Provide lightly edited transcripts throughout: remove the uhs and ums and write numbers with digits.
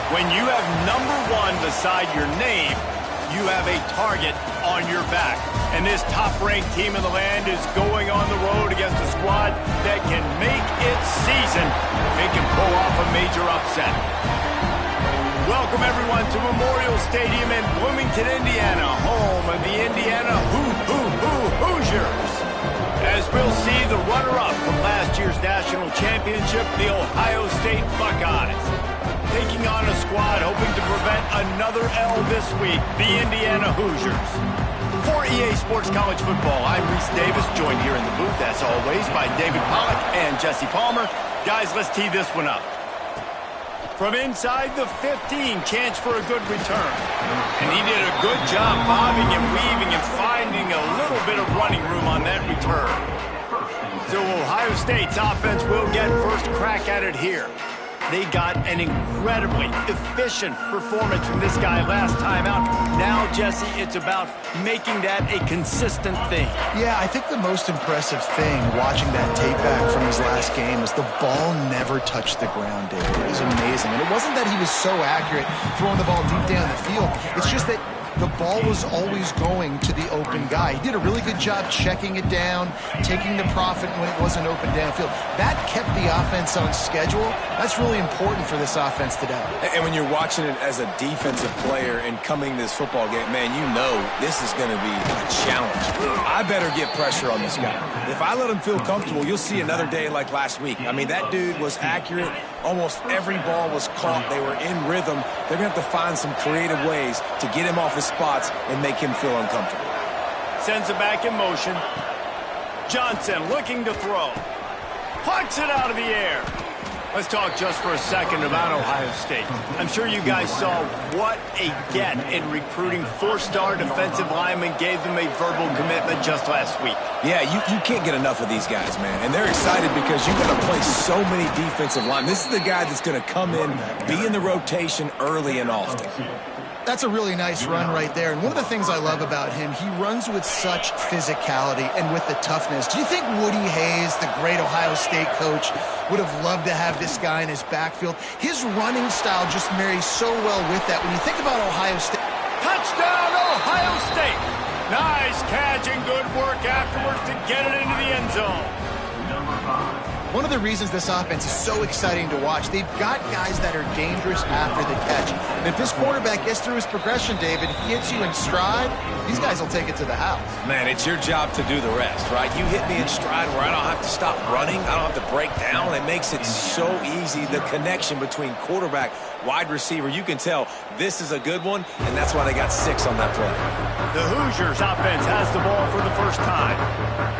When you have number 1 beside your name, you have a target on your back. And this top-ranked team in the land is going on the road against a squad that can make its season. They can pull off a major upset. Welcome, everyone, to Memorial Stadium in Bloomington, Indiana, home of the Indiana Hoosiers. As we'll see the runner-up from last year's national championship, the Ohio State Buckeyes, taking on a squad hoping to prevent another L this week, the Indiana Hoosiers. For EA Sports College Football, I'm Reese Davis, joined here in the booth, as always, by David Pollack and Jesse Palmer. Guys, let's tee this one up. From inside the 15, chance for a good return. And he did a good job bobbing and weaving and finding a little bit of running room on that return. So Ohio State's offense will get first crack at it here. They got an incredibly efficient performance from this guy last time out. Now, Jesse, it's about making that a consistent thing. Yeah, I think the most impressive thing watching that tape back from his last game is the ball never touched the ground, David. It was amazing. And it wasn't that he was so accurate throwing the ball deep down the field. It's just that the ball was always going to the open guy. He did a really good job checking it down, taking the profit when it wasn't open downfield. That kept the offense on schedule. That's really important for this offense today. And when you're watching it as a defensive player and coming to this football game, man, you know this is going to be a challenge. I better get pressure on this guy. If I let him feel comfortable, you'll see another day like last week. I mean, that dude was accurate. Almost every ball was caught. They were in rhythm. They're going to have to find some creative ways to get him off his spots and make him feel uncomfortable. Sends it back in motion. Johnson looking to throw. Plucks it out of the air. Let's talk just for a second about Ohio State. I'm sure you guys saw what a get in recruiting 4-star defensive linemen, gave them a verbal commitment just last week. Yeah, you can't get enough of these guys, man. And they're excited because you're going to play so many defensive linemen. This is the guy that's going to come in, be in the rotation early and often. That's a really nice run right there. And one of the things I love about him, he runs with such physicality and with the toughness. Do you think Woody Hayes, the great Ohio State coach, would have loved to have this guy in his backfield? His running style just marries so well with that. When you think about Ohio State. Touchdown, Ohio State! Nice catch and good work afterwards to get it into the end zone. One of the reasons this offense is so exciting to watch, they've got guys that are dangerous after the catch. And if this quarterback gets through his progression, David, he hits you in stride, these guys will take it to the house. Man, it's your job to do the rest, right? You hit me in stride where I don't have to stop running. I don't have to break down. It makes it so easy, the connection between quarterback, wide receiver. You can tell this is a good one, and that's why they got 6 on that play. The Hoosiers offense has the ball for the first time,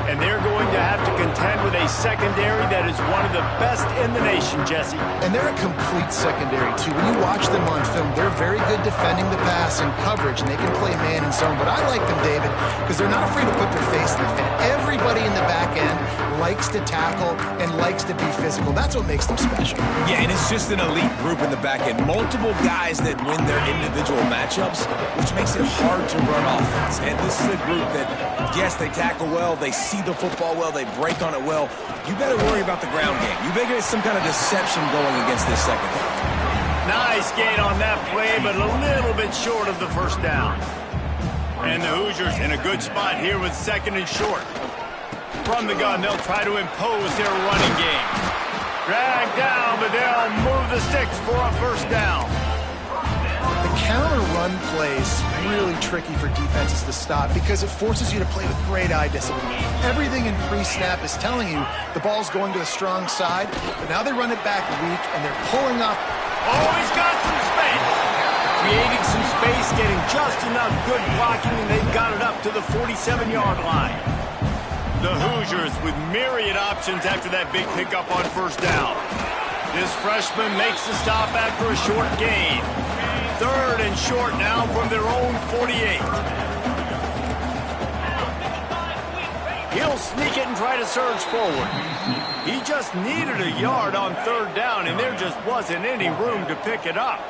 and they're going to have to contend with a secondary that is one of the best in the nation, Jesse. And they're a complete secondary, too. When you watch them on film, they're very good defending the pass and coverage, and they can play man and zone. But I like them, David, because they're not afraid to put their face in the fan. Everybody in the back end likes to tackle and likes to be physical. That's what makes them special. Yeah, and it's just an elite group in the back end. Multiple guys that win their individual matchups, which makes it hard to run offense. And this is a group that, yes, they tackle well, they see the football well, they break on it well. You better worry about the ground game. You better get some kind of deception going against this secondary. Nice gain on that play, but a little bit short of the first down. And the Hoosiers in a good spot here with 2nd and short. From the gun, they'll try to impose their running game. Drag down, but they'll move the sticks for a first down. The counter run plays really tricky for defenses to stop because it forces you to play with great eye discipline. Everything in pre-snap is telling you the ball's going to a strong side, but now they run it back weak and they're pulling up. Oh, he's got some space. Creating some space, getting just enough good blocking, and they've got it up to the 47-yard line. The Hoosiers with myriad options after that big pickup on first down. This freshman makes the stop after a short gain. 3rd and short now from their own 48. He'll sneak it and try to surge forward. He just needed a yard on 3rd down, and there just wasn't any room to pick it up.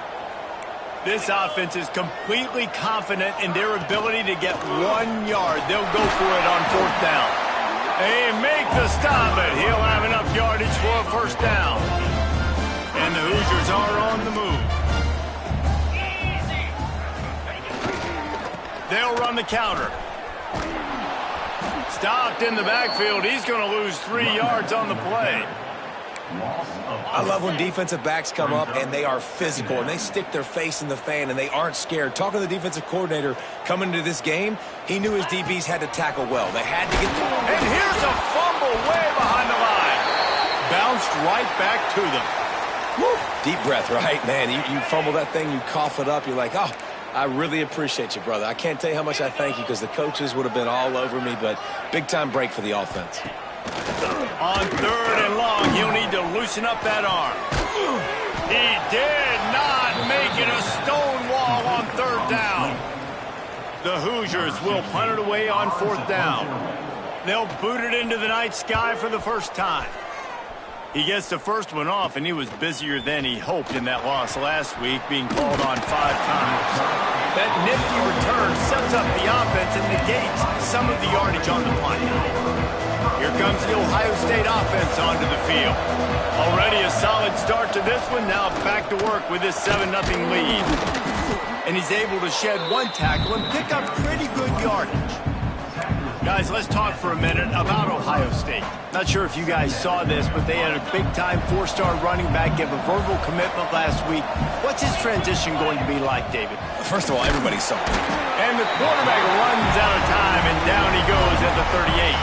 This offense is completely confident in their ability to get 1 yard. They'll go for it on 4th down. They make the stop, but he'll have enough yardage for a first down. And the Hoosiers are on the move. They'll run the counter. Stopped in the backfield. He's going to lose 3 yards on the play. I love when defensive backs come up and they are physical and they stick their face in the fan and they aren't scared. Talking to the defensive coordinator coming into this game, he knew his DBs had to tackle well. They had to get the... And here's a fumble way behind the line. Bounced right back to them. Woo. Deep breath, right? Man, you fumble that thing, you cough it up, you're like, oh, I really appreciate you, brother. I can't tell you how much I thank you because the coaches would have been all over me, but big-time break for the offense. On 3rd and long, he'll need to loosen up that arm. He did not make it a stone wall on 3rd down. The Hoosiers will punt it away on 4th down. They'll boot it into the night sky for the first time. He gets the first one off, and he was busier than he hoped in that loss last week, being called on 5 times. That nifty return sets up the offense and negates some of the yardage on the punt. Here comes the Ohio State offense onto the field. Already a solid start to this one. Now back to work with this 7-0 lead. And he's able to shed 1 tackle and pick up pretty good yardage. Guys, let's talk for a minute about Ohio State. Not sure if you guys saw this, but they had a big-time 4-star running back give a verbal commitment last week. What's his transition going to be like, David? First of all, everybody's something. And the quarterback runs out of time, and down he goes at the 38.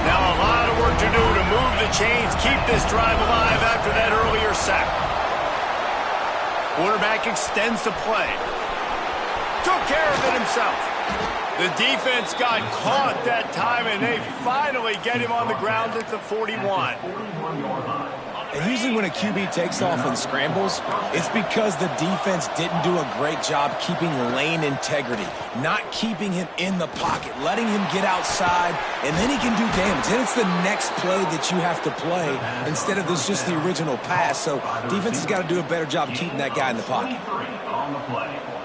Now a lot of work to do to move the chains, keep this drive alive after that earlier sack. Quarterback extends the play. Took care of it himself. The defense got caught that time, and they finally get him on the ground at the 41. And usually when a QB takes off and scrambles, it's because the defense didn't do a great job keeping lane integrity, not keeping him in the pocket, letting him get outside, and then he can do damage. Then it's the next play that you have to play instead of just the original pass. So defense has got to do a better job keeping that guy in the pocket.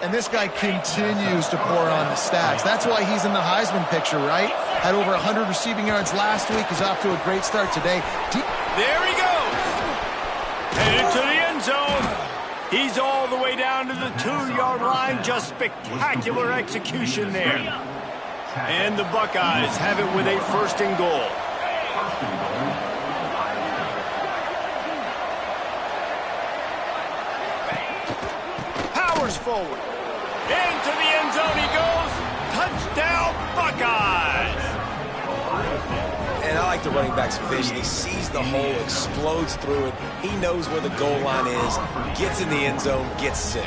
And this guy continues to pour on the stats. That's why he's in the Heisman picture, right? Had over 100 receiving yards last week. He's off to a great start today. There he goes. Headed to the end zone. He's all the way down to the 2-yard line. Just spectacular execution there. And the Buckeyes have it with a 1st and goal. Powers forward. Into the end zone he goes. Touchdown, Buckeyes. And I like the running back's vision. He sees the hole, explodes through it. He knows where the goal line is, gets in the end zone, gets 6.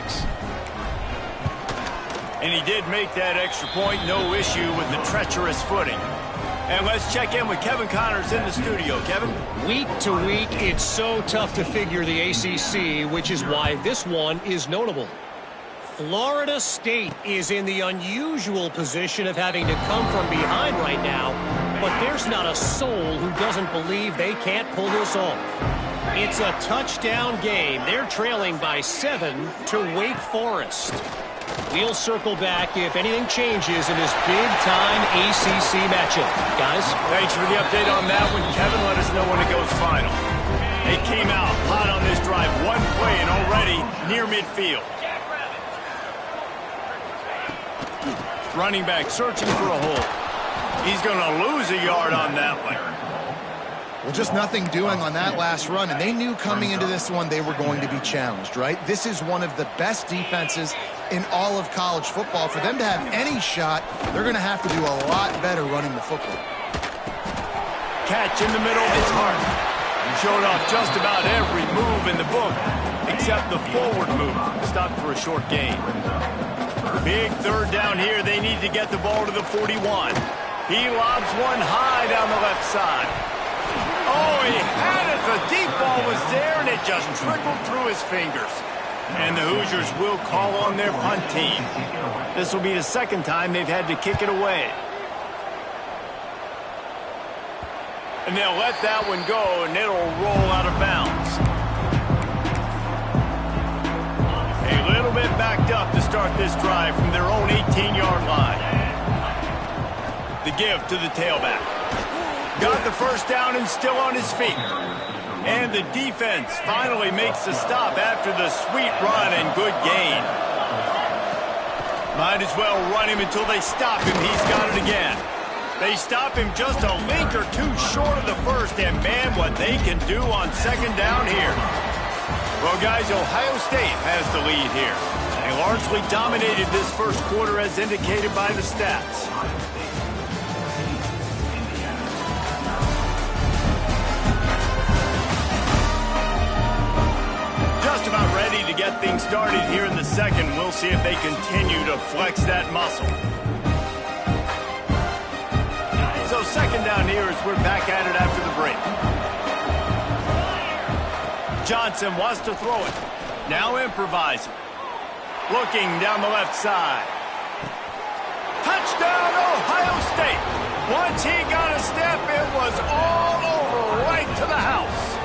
And he did make that extra point, no issue with the treacherous footing. And let's check in with Kevin Connors in the studio. Kevin? Week to week, it's so tough to figure the ACC, which is why this one is notable. Florida State is in the unusual position of having to come from behind right now, but there's not a soul who doesn't believe they can't pull this off. It's a touchdown game. They're trailing by 7 to Wake Forest. We'll circle back if anything changes in this big-time ACC matchup. Guys? Thanks for the update on that one, Kevin. Let us know when it goes final. They came out hot on this drive. 1 play and already near midfield. Running back searching for a hole. He's going to lose a yard on that one. Well, just nothing doing on that last run, and they knew coming into this one they were going to be challenged, right? This is one of the best defenses in all of college football. For them to have any shot, they're going to have to do a lot better running the football. Catch in the middle, it's hard. Showed off just about every move in the book, except the forward move. Stopped for a short gain. Big 3rd down here. They need to get the ball to the 41. He lobs one high down the left side. Oh, he had it. The deep ball was there, and it just trickled through his fingers. And the Hoosiers will call on their punt team. This will be the 2nd time they've had to kick it away. And they'll let that one go, and it'll roll out of bounds. A little bit backed up to start this drive from their own 18-yard line. The give to the tailback. Got the 1st down and still on his feet. And the defense finally makes the stop after the sweet run and good gain. Might as well run him until they stop him. He's got it again. They stop him just a link or two short of the first, and man, what they can do on second down here. Well, guys, Ohio State has the lead here. They largely dominated this first quarter as indicated by the stats. Just about ready to get things started here in the second. We'll see if they continue to flex that muscle. So second down here as we're back at it after the break. Johnson wants to throw it. Now improvising. Looking down the left side. Touchdown, Ohio State. Once he got a step, it was all over right to the house.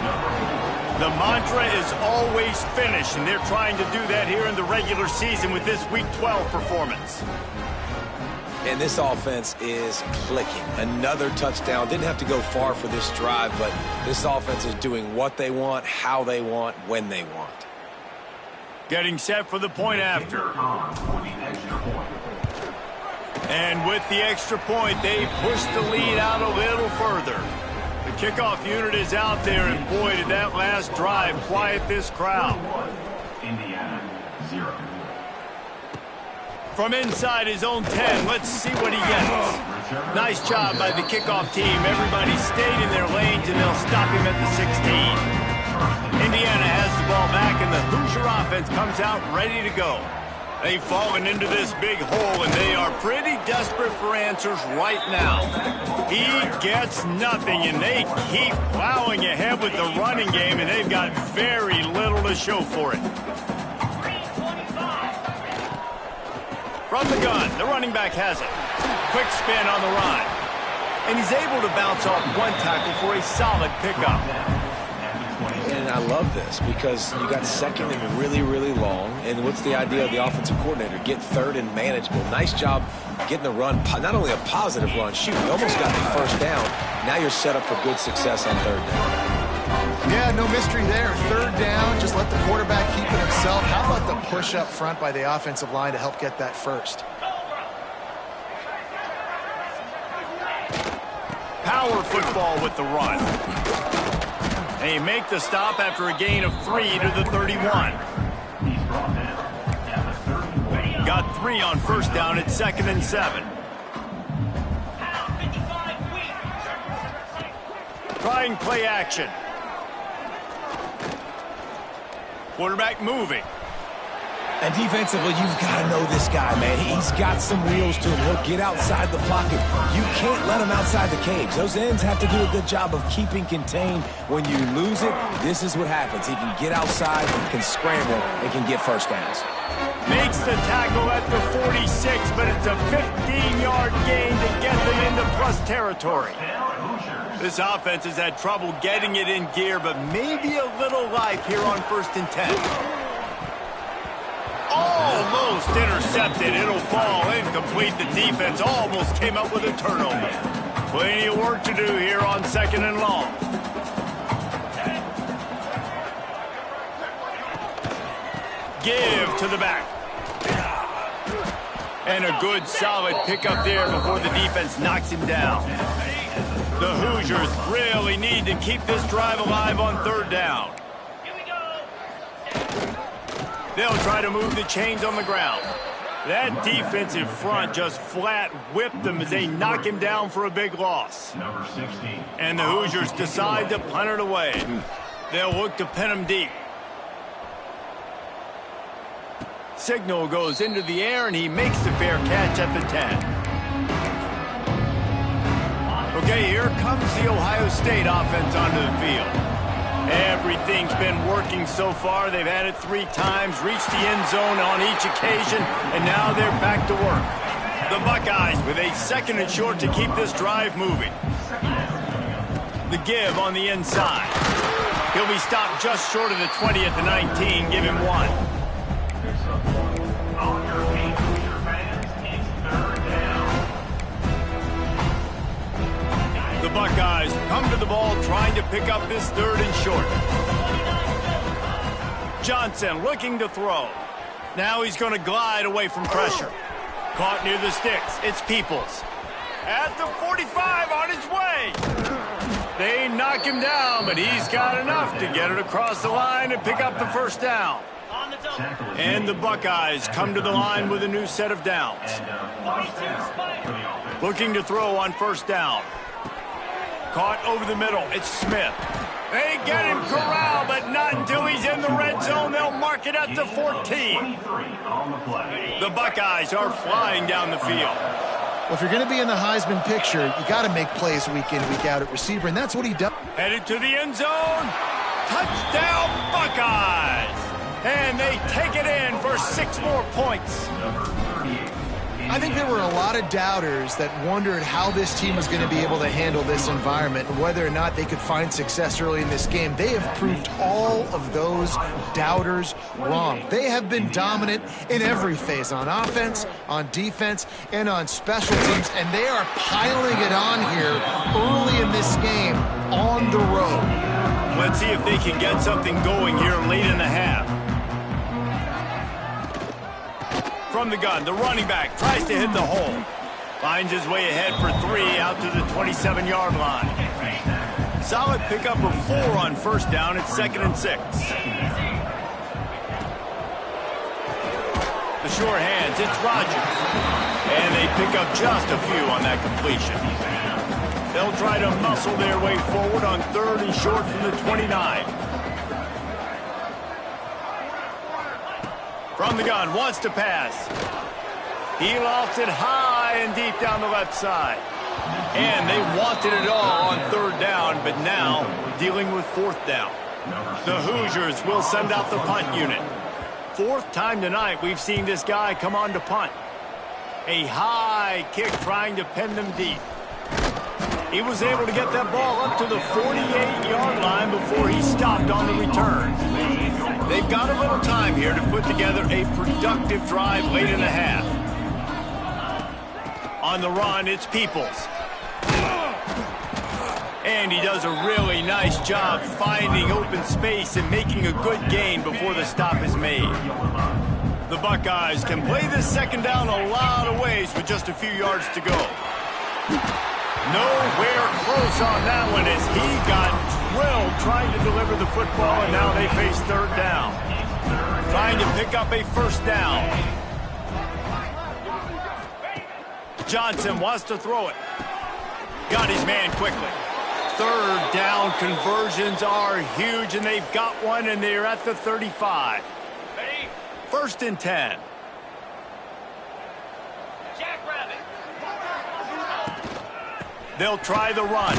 The mantra is always finish, and they're trying to do that here in the regular season with this Week 12 performance. And this offense is clicking. Another touchdown. Didn't have to go far for this drive, but this offense is doing what they want, how they want, when they want. Getting set for the point after. And with the extra point, they push the lead out a little further. The kickoff unit is out there, and boy, did that last drive quiet this crowd. Indiana, 0. From inside his own 10, let's see what he gets. Nice job by the kickoff team. Everybody stayed in their lanes, and they'll stop him at the 16. Indiana has the ball back, and the Hoosier offense comes out ready to go. They've fallen into this big hole, and they are pretty desperate for answers right now. He gets nothing, and they keep plowing ahead with the running game, and they've got very little to show for it. From the gun, the running back has it. Quick spin on the run. And he's able to bounce off one tackle for a solid pickup. And I love this because you got second and really, really long. And what's the idea of the offensive coordinator? Get third and manageable. Nice job getting the run, not only a positive run, shoot, you almost got the first down. Now you're set up for good success on third down. Yeah, no mystery there. Third down, just let the quarterback keep it himself. How about the push up front by the offensive line to help get that first? Power football with the run. They make the stop after a gain of 3 to the 31. Got 3 on first down at 2nd and 7. Trying play action. Quarterback moving. And defensively, you've got to know this guy, man. He's got some wheels to him. He'll get outside the pocket. You can't let him outside the cage. Those ends have to do a good job of keeping contained. When you lose it, this is what happens. He can get outside, can scramble, and can get first downs. Makes the tackle at the 46, but it's a 15-yard gain to get them into plus territory. This offense has had trouble getting it in gear, but maybe a little life here on 1st and 10. Almost intercepted. It'll fall incomplete. The defense almost came up with a turnover. Plenty of work to do here on 2nd and long. Give to the back. And a good solid pickup there before the defense knocks him down. The Hoosiers really need to keep this drive alive on 3rd down. They'll try to move the chains on the ground. That defensive front just flat whipped them as they knock him down for a big loss. Number 16. And the Hoosiers decide to punt it away. They'll look to pin him deep. Signal goes into the air, and he makes the fair catch at the 10. Okay, here comes the Ohio State offense onto the field. Everything's been working so far. They've had it 3 times, reached the end zone on each occasion, and now they're back to work. The Buckeyes with a 2nd and short to keep this drive moving. The give on the inside. He'll be stopped just short of the 20 at the 19. Give him 1. The Buckeyes come to the ball trying to pick up this 3rd and short. Johnson looking to throw. Now he's going to glide away from pressure. Caught near the sticks. It's Peoples. At the 45 on his way. They knock him down, but he's got enough to get it across the line and pick up the first down. And the Buckeyes come to the line with a new set of downs. Looking to throw on first down. Caught over the middle. It's Smith. They get him corralled, but not until he's in the red zone. They'll mark it at the 14. The Buckeyes are flying down the field. Well, if you're going to be in the Heisman picture, you got to make plays week in, week out at receiver, and that's what he does. Headed to the end zone. Touchdown, Buckeyes! And they take it in for 6 more points. I think there were a lot of doubters that wondered how this team was going to be able to handle this environment and whether or not they could find success early in this game. They have proved all of those doubters wrong. They have been dominant in every phase, on offense, on defense, and on special teams, and they are piling it on here early in this game on the road. Let's see if they can get something going here late in the half. From the gun, the running back tries to hit the hole. Finds his way ahead for 3 out to the 27-yard line. Solid pickup of 4 on first down. It's 2nd and 6. The short hands, it's Rodgers. And they pick up just a few on that completion. They'll try to muscle their way forward on 3rd and short from the 29. From the gun, wants to pass. He lofts it high and deep down the left side. And they wanted it all on 3rd down, but now dealing with 4th down. The Hoosiers will send out the punt unit. 4th time tonight we've seen this guy come on to punt. A high kick trying to pin them deep. He was able to get that ball up to the 48-yard line before he stopped on the return. They've got a little time here to put together a productive drive late in the half. On the run, it's Peoples. And he does a really nice job finding open space and making a good gain before the stop is made. The Buckeyes can play this 2nd down a lot of ways with just a few yards to go. Nowhere close on that one as he got drilled trying to deliver the football, and now they face 3rd down. Trying to pick up a first down. Johnson wants to throw it. Got his man quickly. 3rd down conversions are huge, and they've got one, and they're at the 35. 1st and 10. They'll try the run.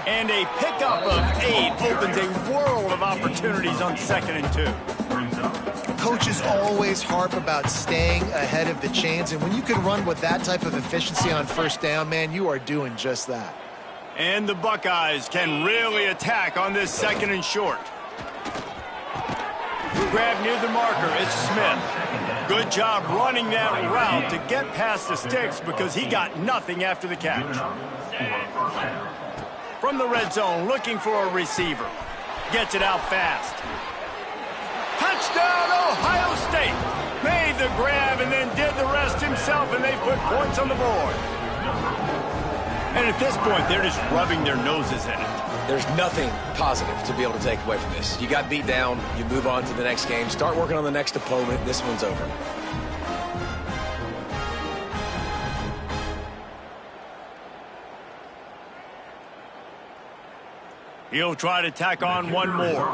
And a pickup of 8 opens a world of opportunities on 2nd and 2. Coaches always harp about staying ahead of the chains, and when you can run with that type of efficiency on first down, man, you are doing just that. And the Buckeyes can really attack on this 2nd and short. Grab near the marker, it's Smith. Good job running that route to get past the sticks because he got nothing after the catch. From the red zone, looking for a receiver. Gets it out fast. Touchdown, Ohio State! Made the grab and then did the rest himself, and they put points on the board. And at this point, they're just rubbing their noses in it. There's nothing positive to be able to take away from this. You got beat down, you move on to the next game, start working on the next opponent. This one's over. He'll try to tack on one more.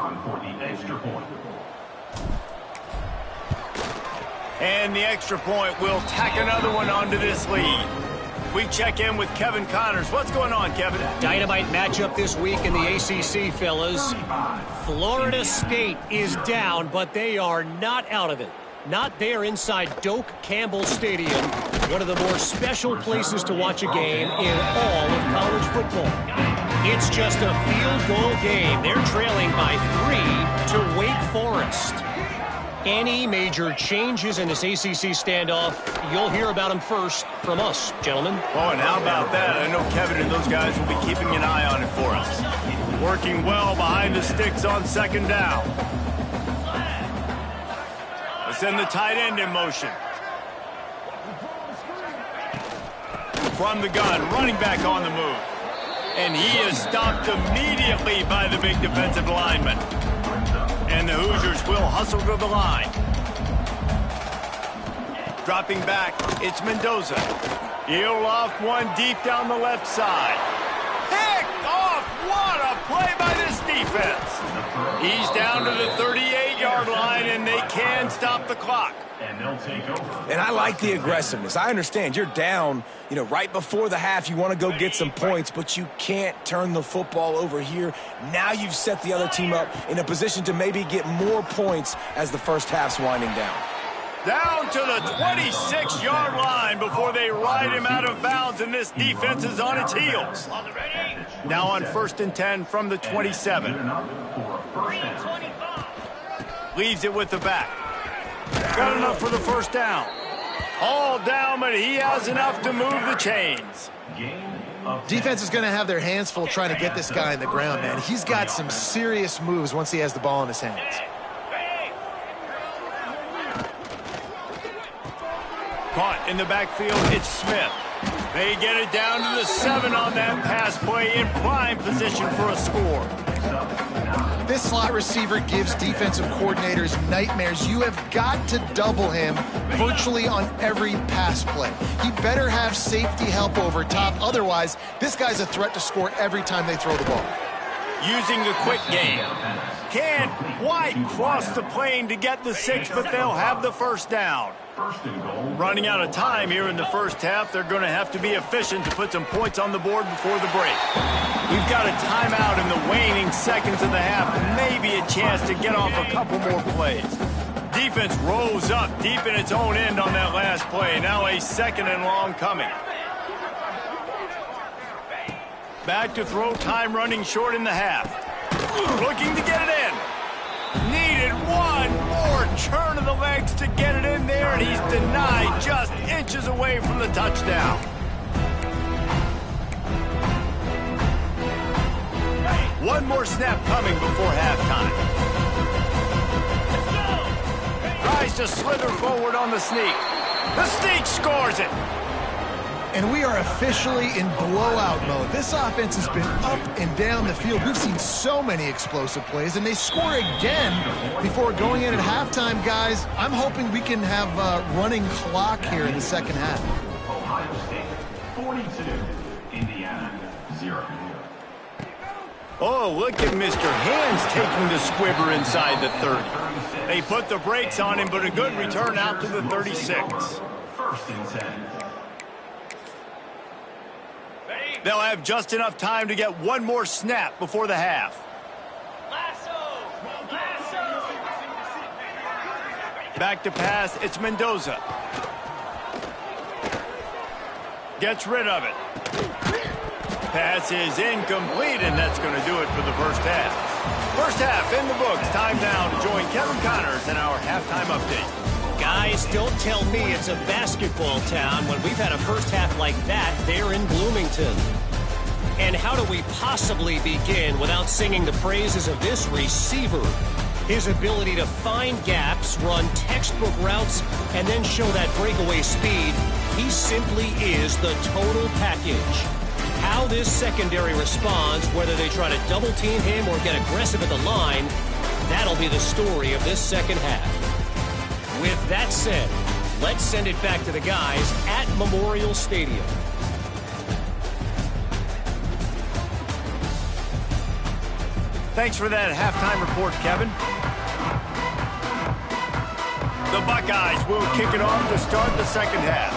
And the extra point will tack another one onto this lead. We check in with Kevin Connors. What's going on, Kevin? Dynamite matchup this week in the ACC, fellas. Florida State is down, but they are not out of it. Not there inside Doak Campbell Stadium, one of the more special places to watch a game in all of college football. It's just a field goal game. They're trailing by 3 to Wake Forest. Any major changes in this ACC standoff, you'll hear about them first from us, gentlemen. Oh, and how about that? I know Kevin and those guys will be keeping an eye on it for us. Working well behind the sticks on 2nd down. Let's send the tight end in motion. from the gun, running back on the move. And he is stopped immediately by the big defensive lineman. And the Hoosiers will hustle to the line. Dropping back, it's Mendoza. He'll loft one deep down the left side. Picked off! What a play by this defense. He's down to the 38-yard line, and they can stop the clock. And they'll take over. And I like the aggressiveness. I understand you're down, right before the half. You want to go get some points, but you can't turn the football over here. Now you've set the other team up in a position to maybe get more points as the first half's winding down. Down to the 26-yard line before they ride him out of bounds, and this defense is on its heels. Now on 1st and 10 from the 27. Leaves it with the back. Got enough for the first down. All down, but he has enough to move the chains. Defense is going to have their hands full trying to get this guy in the ground, man. He's got some serious moves once he has the ball in his hands. Caught in the backfield, it's Smith. They get it down to the 7 on that pass play, in prime position for a score. This slot receiver gives defensive coordinators nightmares. You have got to double him virtually on every pass play. He better have safety help over top. Otherwise, this guy's a threat to score every time they throw the ball. Using the quick game. Can't quite cross the plane to get the 6, but they'll have the first down. Running out of time here in the first half, they're going to have to be efficient to put some points on the board before the break. We've got a timeout in the waning seconds of the half, and maybe a chance to get off a couple more plays. Defense rolls up deep in its own end on that last play. Now a 2nd and long coming. Back to throw, time running short in the half. Looking to get it in. Needed one more turn of the legs to get it in there, and he's denied just inches away from the touchdown. One more snap coming before halftime. Tries to slither forward on the sneak. The sneak scores it. And we are officially in blowout mode. This offense has been up and down the field. We've seen so many explosive plays, and they score again before going in at halftime, guys. I'm hoping we can have a running clock here in the second half. Ohio State 42, Indiana 0. Oh, look at Mr. Hands taking the squibber inside the 30. They put the brakes on him, but a good return out to the 36. 1st and 10. They'll have just enough time to get one more snap before the half. Back to pass, it's Mendoza. Gets rid of it. Pass is incomplete, and that's going to do it for the first half. First half in the books. Time now to join Kevin Connors in our halftime update. Guys, don't tell me it's a basketball town when we've had a first half like that there in Bloomington. And how do we possibly begin without singing the praises of this receiver? His ability to find gaps, run textbook routes, and then show that breakaway speed. He simply is the total package. How this secondary responds, whether they try to double team him or get aggressive at the line, that'll be the story of this second half. With that said, let's send it back to the guys at Memorial Stadium. Thanks for that halftime report, Kevin. The Buckeyes will kick it off to start the second half.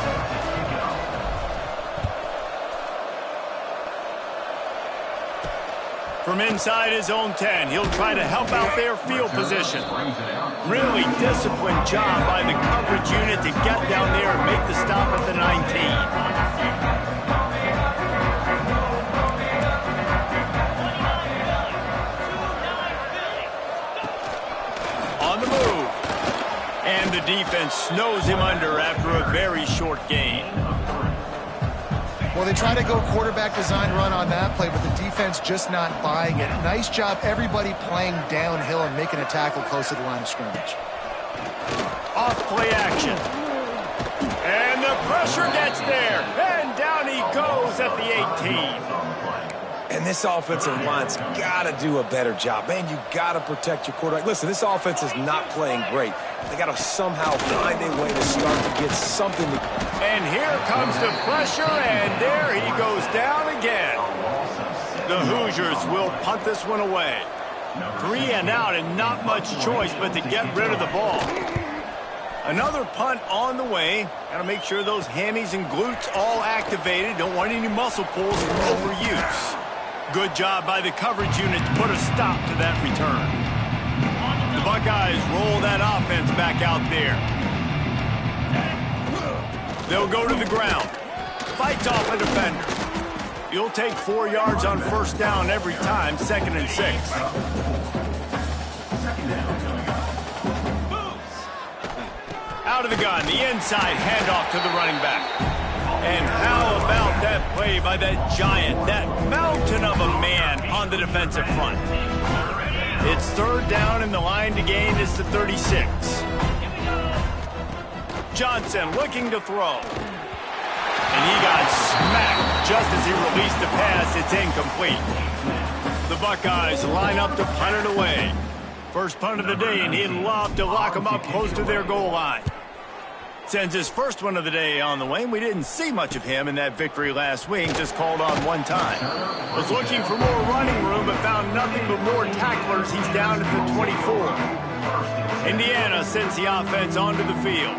From inside his own 10, he'll try to help out their field position. Really disciplined job by the coverage unit to get down there and make the stop at the 19. On the move. And the defense snows him under after a very short gain. Well, they try to go quarterback design run on that play, but the defense just not buying it. Nice job, everybody playing downhill and making a tackle close to the line of scrimmage. Off play action. And the pressure gets there. And down he goes. 2018. And this offensive line's got to do a better job. Man, you got to protect your quarterback. Listen, this offense is not playing great. They got to somehow find a way to start to get something. And here comes the pressure, and there he goes down again. The Hoosiers will punt this one away. 3 and out and not much choice but to get rid of the ball. Another punt on the way. Got to make sure those hammies and glutes all activated. Don't want any muscle pulls from overuse. Good job by the coverage unit to put a stop to that return. The Buckeyes roll that offense back out there. They'll go to the ground. Fights off a defender. You'll take 4 yards on first down every time, 2nd and 6. Out of the gun, the inside handoff to the running back. And how about that play by that giant, that mountain of a man on the defensive front? It's 3rd down and the line to gain is the 36. Johnson looking to throw. And he got smacked just as he released the pass. It's incomplete. The Buckeyes line up to punt it away. First punt of the day, and he'd love to lock them up close to their goal line. Sends his first one of the day on the way. We didn't see much of him in that victory last week, just called on one time. Was looking for more running room, but found nothing but more tacklers. He's down at the 24. Indiana sends the offense onto the field.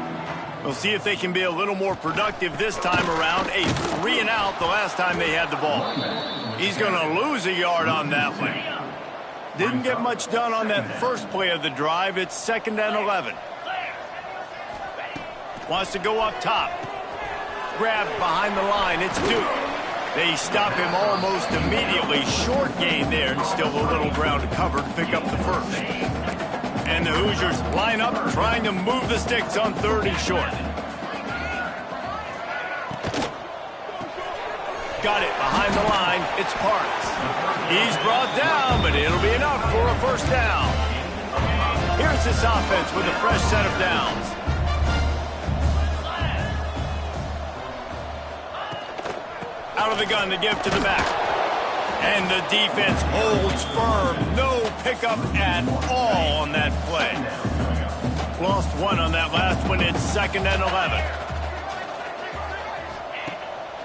We'll see if they can be a little more productive this time around. A 3 and out the last time they had the ball. He's going to lose a yard on that one. Didn't get much done on that first play of the drive. It's 2nd and 11. Wants to go up top. Grab behind the line. It's Duke. They stop him almost immediately. Short gain there, and still a little ground to cover to pick up the first. And the Hoosiers line up trying to move the sticks on 3rd and short. Got it behind the line. It's Parks. He's brought down, but it'll be enough for a first down. Here's this offense with a fresh set of downs. Out of the gun to give to the back. And the defense holds firm. No pickup at all on that play. Lost 1 on that last one. It's 2nd and 11.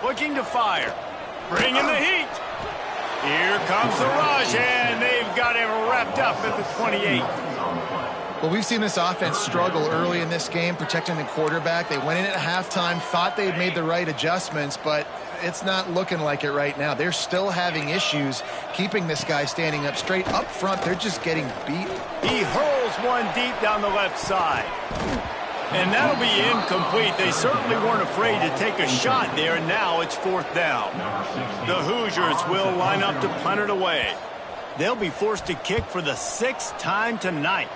Looking to fire. Bringing the heat. Here comes the rush, and they've got him wrapped up at the 28. Well, we've seen this offense struggle early in this game, protecting the quarterback. They went in at halftime, thought they'd made the right adjustments, but it's not looking like it right now. They're still having issues keeping this guy standing up straight. Up front, they're just getting beat. He hurls one deep down the left side. And that'll be incomplete. They certainly weren't afraid to take a shot there, and now it's 4th down. The Hoosiers will line up to punt it away. They'll be forced to kick for the 6th time tonight.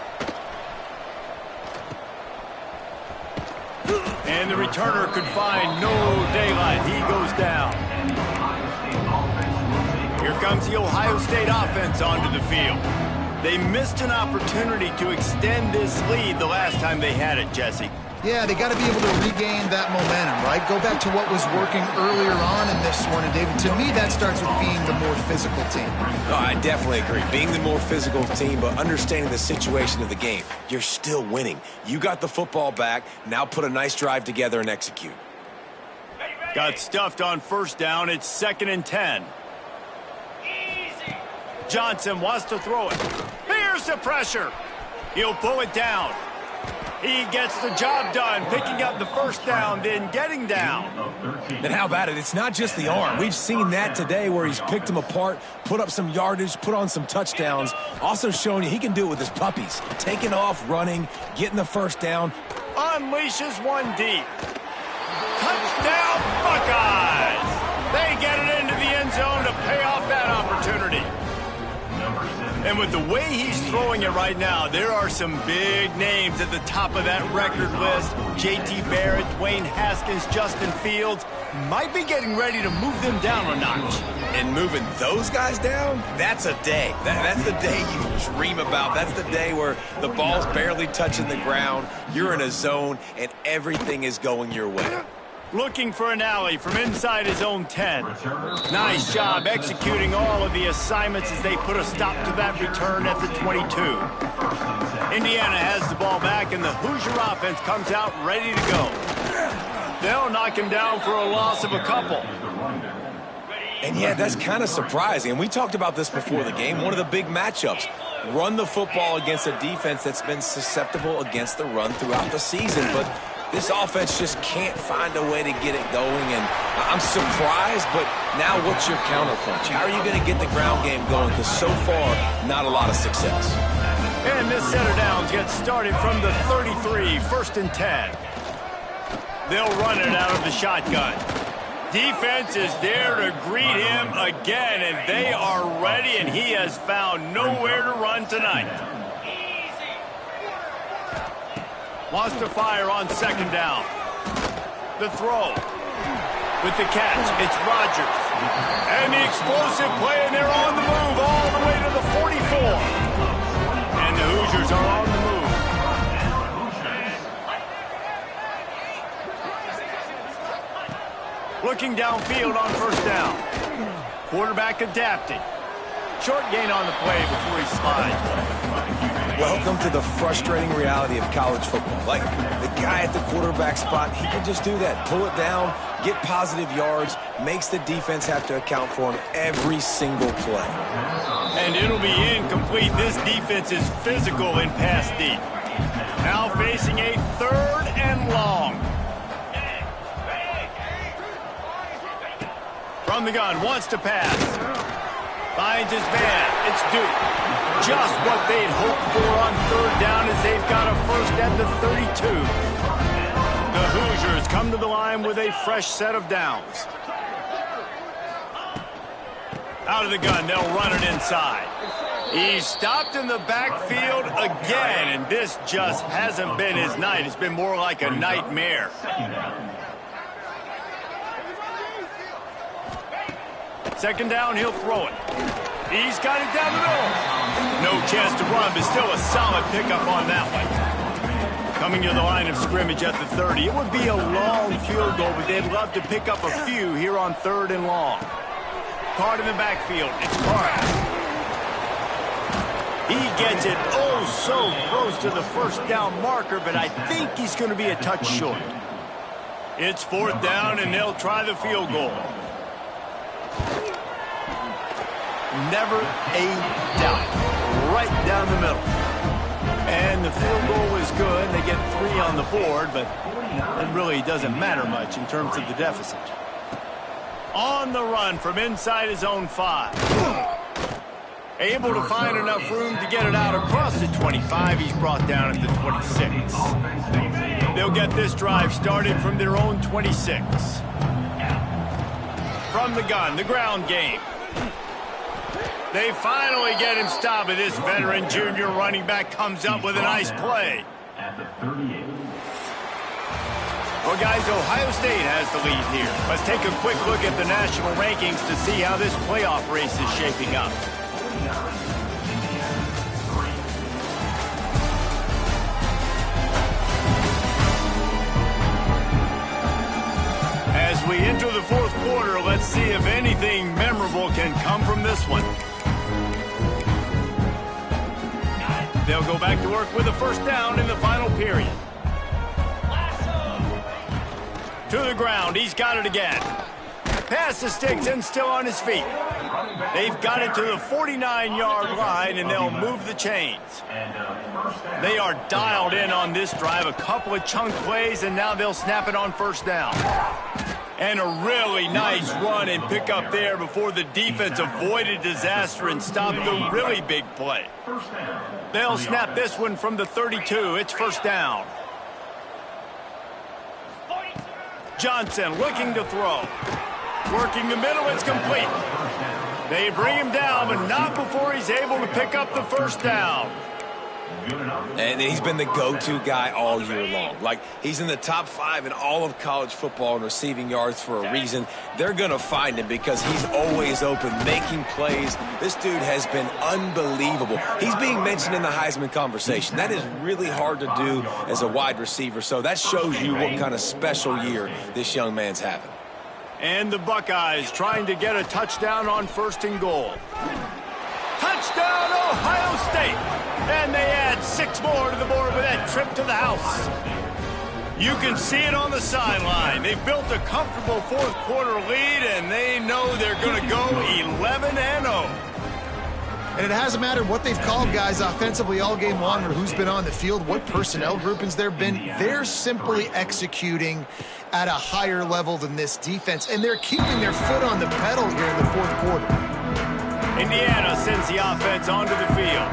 And the returner could find no daylight. He goes down. Here comes the Ohio State offense onto the field. They missed an opportunity to extend this lead the last time they had it, Jesse. Yeah, they got to be able to regain that momentum, right? Go back to what was working earlier on in this one. And, David, to me, that starts with being the more physical team. Oh, I definitely agree. Being the more physical team, but understanding the situation of the game. You're still winning. You got the football back. Now put a nice drive together and execute. Got stuffed on first down. It's 2nd and 10. Johnson wants to throw it. Here's the pressure. He'll pull it down. He gets the job done, picking up the first down, then getting down. And how about it? It's not just the arm. We've seen that today where he's picked them apart, put up some yardage, put on some touchdowns. Also showing you he can do it with his puppies. Taking off, running, getting the first down. Unleashes one deep. Touchdown, Buckeyes! They get it into the end zone to pay off that opportunity. And with the way he's throwing it right now, there are some big names at the top of that record list. J.T. Barrett, Dwayne Haskins, Justin Fields might be getting ready to move them down a notch. And moving those guys down, that's a day. That's the day you dream about. That's the day where the ball's barely touching the ground, you're in a zone, and everything is going your way. Looking for an alley from inside his own 10. Nice job executing all of the assignments as they put a stop to that return at the 22. Indiana has the ball back, and the Hoosier offense comes out ready to go. They'll knock him down for a loss of a couple. And yeah, that's kind of surprising. And we talked about this before the game. One of the big matchups. Run the football against a defense that's been susceptible against the run throughout the season. But this offense just can't find a way to get it going. And I'm surprised, but now what's your counterpunch? How are you going to get the ground game going? Because so far, not a lot of success. And this set of downs gets started from the 33, 1st and 10. They'll run it out of the shotgun. Defense is there to greet him again, and they are ready, and he has found nowhere to run tonight. Wants to fire on 2nd down. The throw. With the catch, it's Rodgers. And the explosive play, and they're on the move all the way to the 44. And the Hoosiers are on the move. Looking downfield on 1st down. Quarterback adapting. Short gain on the play before he slides. Welcome to the frustrating reality of college football. Like, the guy at the quarterback spot, he can just do that. Pull it down, get positive yards, makes the defense have to account for him every single play. And it'll be incomplete. This defense is physical in pass deep. Now facing a 3rd and long. From the gun, wants to pass. Finds his man. It's Duke. Just what they'd hoped for on 3rd down as they've got a first at the 32. The Hoosiers come to the line with a fresh set of downs. Out of the gun, they'll run it inside. He's stopped in the backfield again, and this just hasn't been his night. It's been more like a nightmare. 2nd down, he'll throw it. He's got it down the middle. No chance to run, but still a solid pickup on that one. Coming to the line of scrimmage at the 30. It would be a long field goal, but they'd love to pick up a few here on 3rd and long. Card in the backfield. It's Card. He gets it oh so close to the 1st down marker, but I think he's going to be a touch short. It's 4th down, and they'll try the field goal. Never a doubt. Right down the middle. And the field goal is good. They get 3 on the board, but it really doesn't matter much in terms of the deficit. On the run from inside his own 5. Able to find enough room to get it out across the 25. He's brought down at the 26. They'll get this drive started from their own 26. From the gun, the ground game. They finally get him stopped, and this veteran junior running back comes up with a nice play. Well, guys, Ohio State has the lead here. Let's take a quick look at the national rankings to see how this playoff race is shaping up. As we enter the 4th quarter, let's see if anything memorable can come from this one. They'll go back to work with a 1st down in the final period. To the ground, he's got it again. Pass the sticks and still on his feet. They've got it to the 49-yard line, and they'll move the chains. They are dialed in on this drive. A couple of chunk plays, and now they'll snap it on 1st down. And a really nice run and pick up there before the defense avoided disaster and stopped the really big play. They'll snap this one from the 32. It's 1st down. Johnson looking to throw. Working the middle, it's complete. They bring him down, but not before he's able to pick up the 1st down. And he's been the go-to guy all year long. Like, he's in the top 5 in all of college football in receiving yards for a reason. They're going to find him because he's always open, making plays. This dude has been unbelievable. He's being mentioned in the Heisman conversation. That is really hard to do as a wide receiver, so that shows you what kind of special year this young man's having. And the Buckeyes trying to get a touchdown on 1st and goal. Touchdown, Ohio State! And they add 6 more to the board with that trip to the house. You can see it on the sideline. They've built a comfortable 4th quarter lead, and they know they're going to go 11-0. And it hasn't mattered what they've called guys offensively all game long or who's been on the field, what personnel groupings there have been. They're simply executing at a higher level than this defense, and they're keeping their foot on the pedal here in the 4th quarter. Indiana sends the offense onto the field.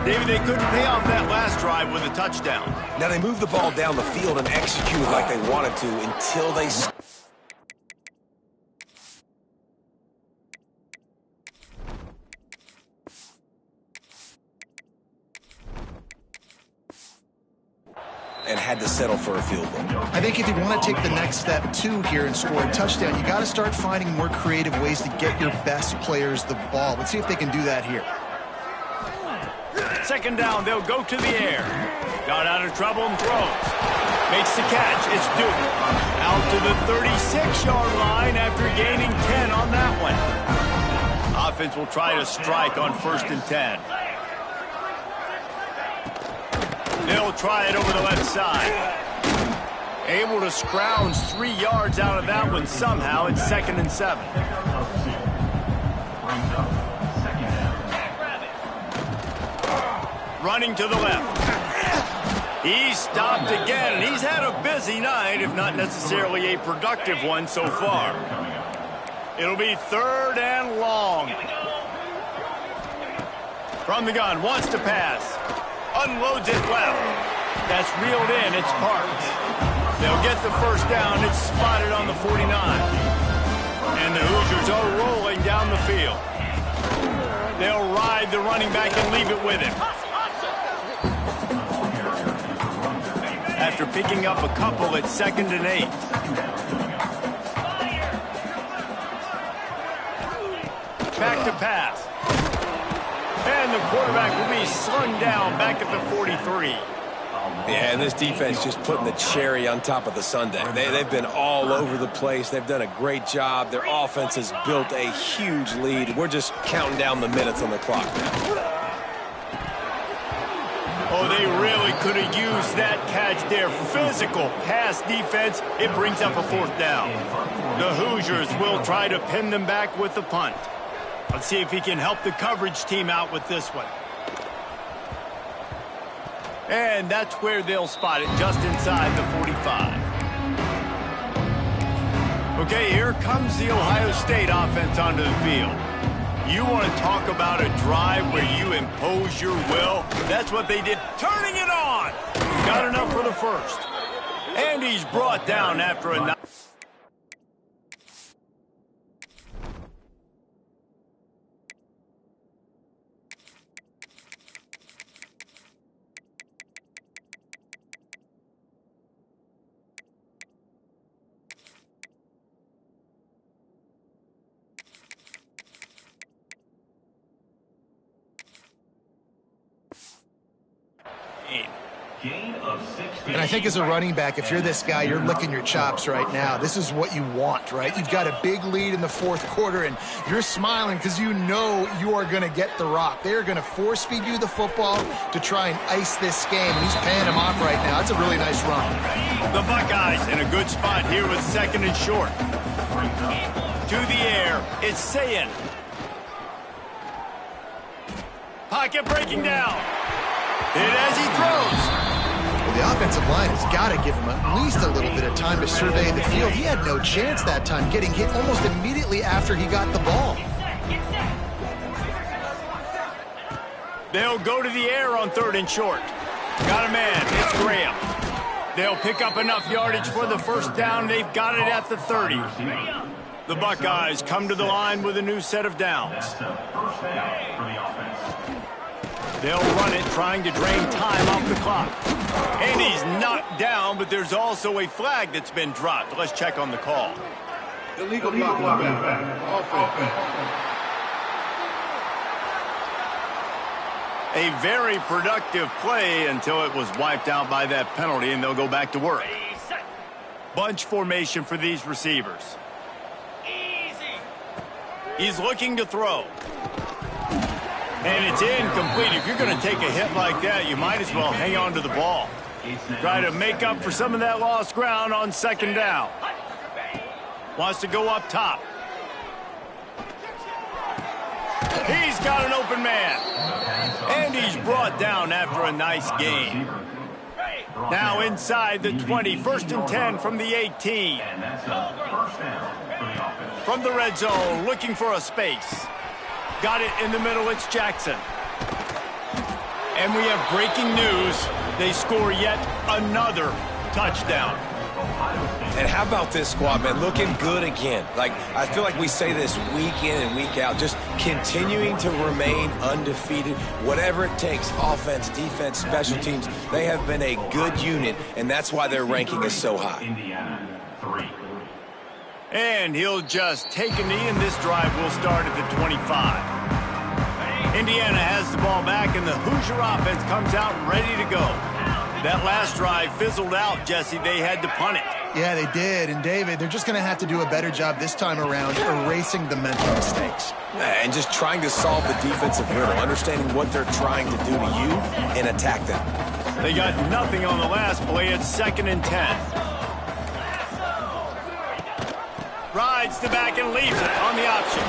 David, they couldn't pay off that last drive with a touchdown. Now they moved the ball down the field and executed like they wanted to until they... and had to settle for a field goal. I think if you want to take the next step, too, here and score a touchdown, you got to start finding more creative ways to get your best players the ball. Let's see if they can do that here. 2nd down, they'll go to the air. Got out of trouble and throws. Makes the catch. It's Duke. Out to the 36-yard line after gaining 10 on that one. Offense will try to strike on 1st and 10. They'll try it over the left side. Able to scrounge 3 yards out of that one somehow. It's 2nd and 7. Running to the left. He's stopped again, and he's had a busy night, if not necessarily a productive one so far. It'll be 3rd and long. From the gun, wants to pass. Unloads it left. That's reeled in. It's parked. They'll get the 1st down. It's spotted on the 49. And the Hoosiers are rolling down the field. They'll ride the running back and leave it with him. After picking up a couple, it's 2nd and 8. Back to pass. And the quarterback will be slung down back at the 43. Yeah, and this defense just putting the cherry on top of the sundae. They've been all over the place. They've done a great job. Their offense has built a huge lead. We're just counting down the minutes on the clock now. Oh, they really could have used that catch there. Physical pass defense. It brings up a 4th down. The Hoosiers will try to pin them back with the punt. Let's see if he can help the coverage team out with this one. And that's where they'll spot it, just inside the 45. Okay, here comes the Ohio State offense onto the field. You want to talk about a drive where you impose your will? That's what they did. Turning it on! Got enough for the 1st. And he's brought down after a... And I think as a running back, if you're this guy, you're licking your chops right now. This is what you want, right? You've got a big lead in the 4th quarter, and you're smiling because you know you are going to get the rock. They are going to force-feed you the football to try and ice this game, and he's paying him off right now. That's a really nice run. The Buckeyes in a good spot here with 2nd and short. To the air, it's Sayin. Pocket breaking down. And as he throws... The offensive line has got to give him at least a little bit of time to survey the field. He had no chance that time, getting hit almost immediately after he got the ball. They'll go to the air on 3rd and short. Got a man. It's Graham. They'll pick up enough yardage for the 1st down. They've got it at the 30. The Buckeyes come to the line with a new set of downs. They'll run it, trying to drain time off the clock. And he's knocked down, but there's also a flag that's been dropped. Let's check on the call. Illegal blocking back. Offense. A very productive play until it was wiped out by that penalty, and they'll go back to work. Bunch formation for these receivers. He's looking to throw. And it's incomplete. If you're going to take a hit like that, you might as well hang on to the ball. Try to make up for some of that lost ground on second down. Wants to go up top. He's got an open man. And he's brought down after a nice gain. Now inside the 20, 1st and 10 from the 18. From the red zone, looking for a space. Got it in the middle, it's Jackson. And we have breaking news. They score yet another touchdown. And how about this squad, man? Looking good again. Like, I feel like we say this week in and week out, just continuing to remain undefeated. Whatever it takes, offense, defense, special teams, they have been a good unit, and that's why their ranking is so high. Indiana, 3. And he'll just take a knee, and this drive will start at the 25. Indiana has the ball back, and the Hoosier offense comes out ready to go. That last drive fizzled out, Jesse. They had to punt it. Yeah, they did. And, David, they're just going to have to do a better job this time around erasing the mental mistakes. And just trying to solve the defensive riddle, understanding what they're trying to do to you and attack them. They got nothing on the last play. It's 2nd and 10. Rides the back and leaves it on the option.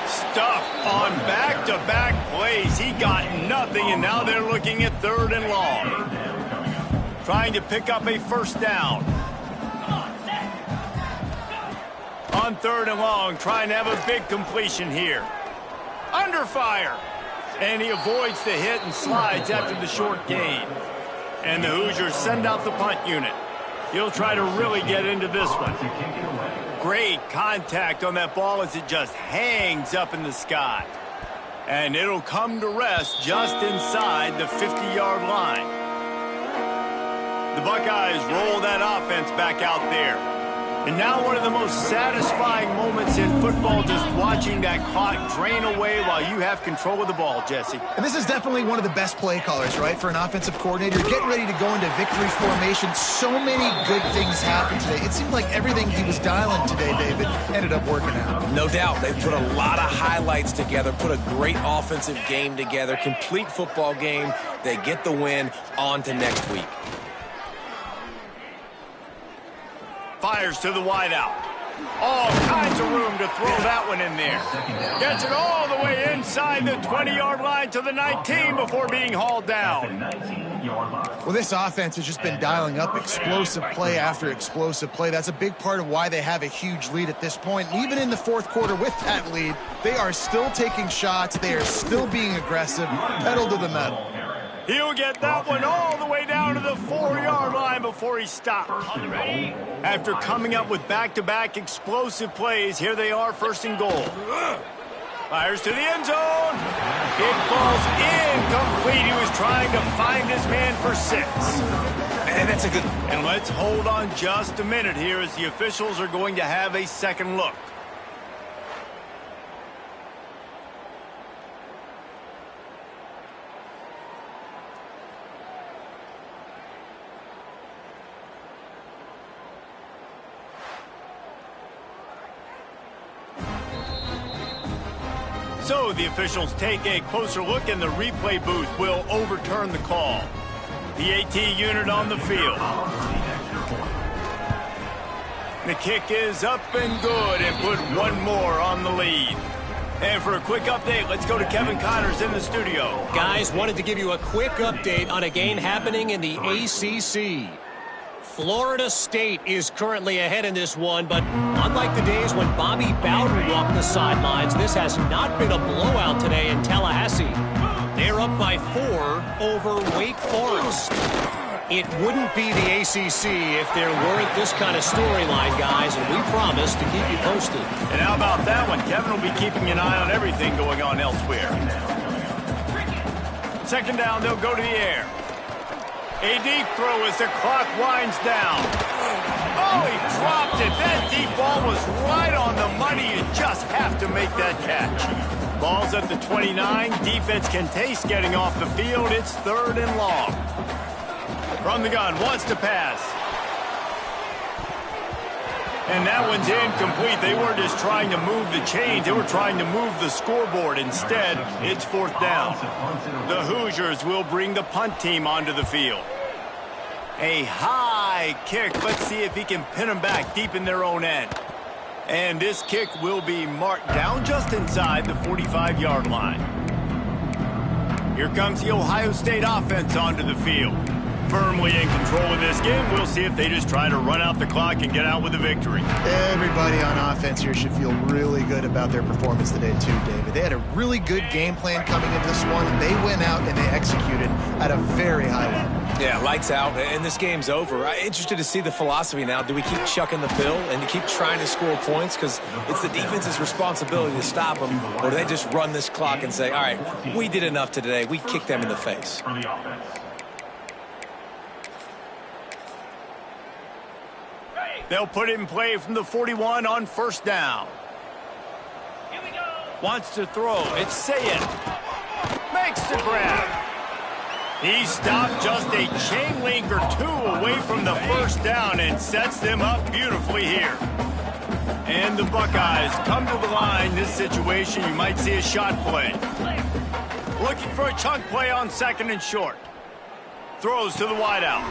Stuffed on back-to-back plays. He got nothing, and now they're looking at 3rd and long. Trying to pick up a 1st down. On 3rd and long, trying to have a big completion here. Under fire. And he avoids the hit and slides after the short gain. And the Hoosiers send out the punt unit. He'll try to really get into this one. Great contact on that ball as it just hangs up in the sky. And it'll come to rest just inside the 50-yard line. The Buckeyes roll that offense back out there. And now one of the most satisfying moments in football, just watching that clock drain away while you have control of the ball, Jesse. And this is definitely one of the best play callers, right, for an offensive coordinator. Getting ready to go into victory formation. So many good things happened today. It seemed like everything he was dialing today, David, ended up working out. No doubt. They put a lot of highlights together, put a great offensive game together, complete football game. They get the win. On to next week. Fires to the wideout. All kinds of room to throw that one in there. Gets it all the way inside the 20-yard line to the 19 before being hauled down. Well, this offense has just been dialing up explosive play after explosive play. That's a big part of why they have a huge lead at this point. And even in the 4th quarter with that lead, they are still taking shots. They are still being aggressive, pedal to the metal. He'll get that one all the way down to the 4-yard line before he stops. After coming up with back-to-back explosive plays, here they are, 1st and goal. Fires to the end zone. It falls incomplete. He was trying to find his man for 6. And that's a good... And let's hold on just a minute here as the officials are going to have a second look. So the officials take a closer look, and the replay booth will overturn the call. The AT unit on the field. The kick is up and good, and put one more on the lead. And for a quick update, let's go to Kevin Connors in the studio. Guys, wanted to give you a quick update on a game happening in the ACC. Florida State is currently ahead in this one, but unlike the days when Bobby Bowden walked the sidelines, this has not been a blowout today in Tallahassee. They're up by 4 over Wake Forest. It wouldn't be the ACC if there weren't this kind of storyline, guys, and we promise to keep you posted. And how about that one? Kevin will be keeping an eye on everything going on elsewhere. Second down, they'll go to the air. A deep throw as the clock winds down. Oh, he dropped it. That deep ball was right on the money. You just have to make that catch. Ball's at the 29. Defense can taste getting off the field. It's 3rd and long. From the gun, wants to pass. And that one's incomplete. They weren't just trying to move the chains. They were trying to move the scoreboard. Instead, it's 4th down. The Hoosiers will bring the punt team onto the field. A high kick. Let's see if he can pin them back deep in their own end. And this kick will be marked down just inside the 45-yard line. Here comes the Ohio State offense onto the field. Firmly in control of this game. We'll see if they just try to run out the clock and get out with a victory. Everybody on offense here should feel really good about their performance today too, David. They had a really good game plan coming into this one. They went out and they executed at a very high level. Yeah, lights out, and this game's over. I'm interested to see the philosophy now. Do we keep chucking the pill and to keep trying to score points? Because it's the defense's responsibility to stop them. Or do they just run this clock and say, all right, we did enough today. We kicked them in the face. For the offense. They'll put it in play from the 41 on 1st down. Here we go. Wants to throw. It's Sayed. Makes the grab. He stopped just a chain link or 2 away from the 1st down and sets them up beautifully here. And the Buckeyes come to the line. This situation, you might see a shot play. Looking for a chunk play on 2nd and short. Throws to the wideout.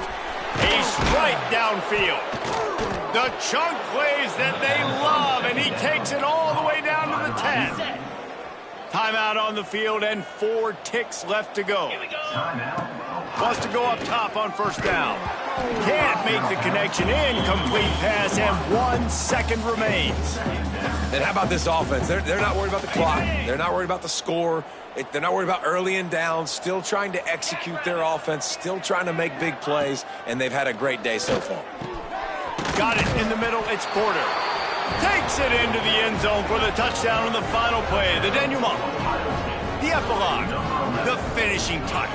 A strike downfield. The chunk plays that they love, and he takes it all the way down to the 10. Timeout on the field and 4 ticks left to go. Wants to go up top on 1st down. Can't make the connection. Incomplete pass, and 1 second remains. And how about this offense? They're not worried about the clock. They're not worried about the score. They're not worried about early and down. Still trying to execute their offense. Still trying to make big plays, and they've had a great day so far. Got it in the middle. It's Porter. Takes it into the end zone for the touchdown on the final play. The denouement. The epilogue. The finishing touch.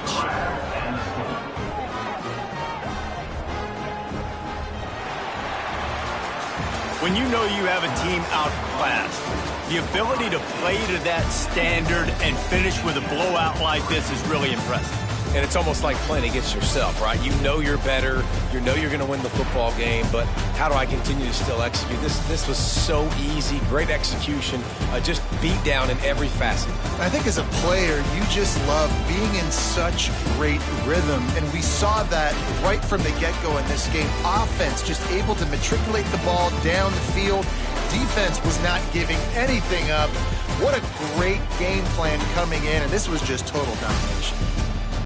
When you know you have a team outclassed, the ability to play to that standard and finish with a blowout like this is really impressive. And it's almost like playing against yourself, right? You know you're better. You know you're going to win the football game, but how do I continue to still execute? This was so easy. Great execution. Just beat down in every facet. I think as a player, you just love being in such great rhythm, and we saw that right from the get-go in this game. Offense just able to matriculate the ball down the field. Defense was not giving anything up. What a great game plan coming in, and this was just total domination.